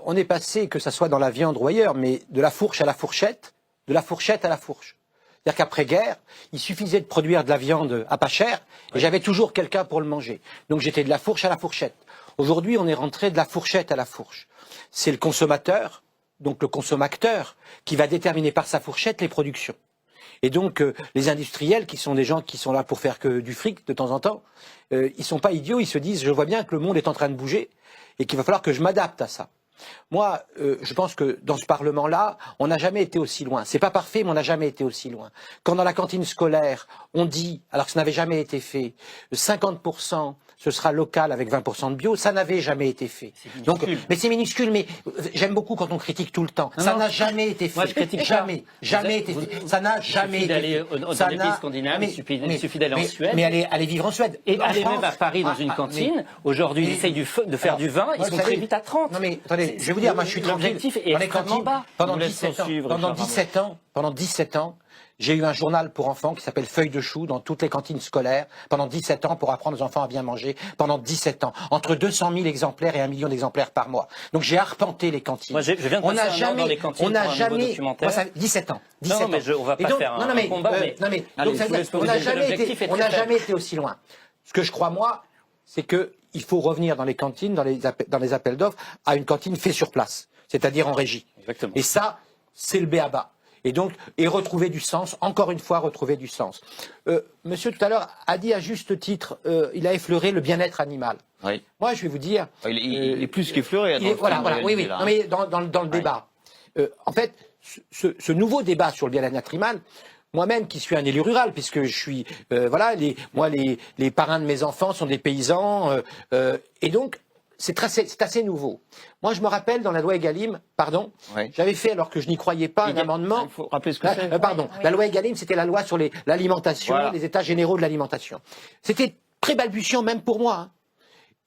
On est passé, que ça soit dans la viande ou ailleurs, mais de la fourche à la fourchette, de la fourchette à la fourche. C'est-à-dire qu'après-guerre, il suffisait de produire de la viande à pas cher, et j'avais toujours quelqu'un pour le manger. Donc j'étais de la fourche à la fourchette. Aujourd'hui, on est rentré de la fourchette à la fourche. C'est le consommateur, donc le consommateur, qui va déterminer par sa fourchette les productions. Et donc, les industriels, qui sont des gens qui sont là pour faire que du fric de temps en temps, ils sont pas idiots, ils se disent, je vois bien que le monde est en train de bouger, et qu'il va falloir que je m'adapte à ça. Moi, je pense que dans ce Parlement-là, on n'a jamais été aussi loin. C'est pas parfait, mais on n'a jamais été aussi loin. Quand dans la cantine scolaire, on dit, alors que ça n'avait jamais été fait, 50% ce sera local avec 20% de bio, ça n'avait jamais été fait. Donc, mais c'est minuscule, mais j'aime beaucoup quand on critique tout le temps. Ça n'a jamais été fait. Moi, je critique jamais, jamais été fait. Ça n'a jamais été fait. Dans les pays scandinaves, il suffit d'aller en Suède. Mais aller vivre en Suède. Et aller même à Paris dans une cantine. Aujourd'hui, ils essayent de faire du vin, ils sont très vite à 30. Non mais attendez, je vais vous dire, moi je suis tranquille. L'objectif est extrêmement bas. Pendant 17 ans, j'ai eu un journal pour enfants qui s'appelle Feuille de chou dans toutes les cantines scolaires, pendant 17 ans pour apprendre aux enfants à bien manger, pendant 17 ans. Entre 200 000 exemplaires et 1 million d'exemplaires par mois. Donc j'ai arpenté les cantines. Moi, je viens de passer un an dans les cantines pour un nouveau documentaire. Moi, 17 ans. 17 non, mais on va pas faire un combat, mais... donc ça veut dire qu'on n'a jamais été aussi loin. Ce que je crois, moi, c'est qu'il faut revenir dans les cantines, dans les appels d'offres, à une cantine faite sur place, c'est-à-dire en régie. Exactement. Et ça, c'est le b.a.-ba. Et donc, retrouver du sens, encore une fois, retrouver du sens. Monsieur, tout à l'heure, a dit à juste titre, il a effleuré le bien-être animal. Oui. Moi, je vais vous dire... Il est plus qu'effleuré. Voilà, oui. Non, mais dans le débat. En fait, ce nouveau débat sur le bien-être animal, moi-même qui suis un élu rural, puisque je suis... les parrains de mes enfants sont des paysans, et donc... C'est assez nouveau. Moi, je me rappelle, dans la loi Egalim, j'avais fait, alors que je n'y croyais pas, un amendement... Il faut rappeler ce que c'est. La loi Egalim, c'était la loi sur l'alimentation, voilà. Les états généraux de l'alimentation. C'était très balbutiant, même pour moi. Hein.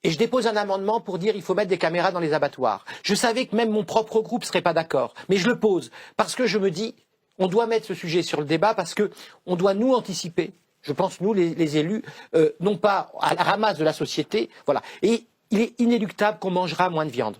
Et je dépose un amendement pour dire qu'il faut mettre des caméras dans les abattoirs. Je savais que même mon propre groupe ne serait pas d'accord. Mais je le pose, parce que je me dis, on doit mettre ce sujet sur le débat, parce qu'on doit nous anticiper. Je pense, nous, les élus, non pas à la ramasse de la société, voilà. Et il est inéluctable qu'on mangera moins de viande.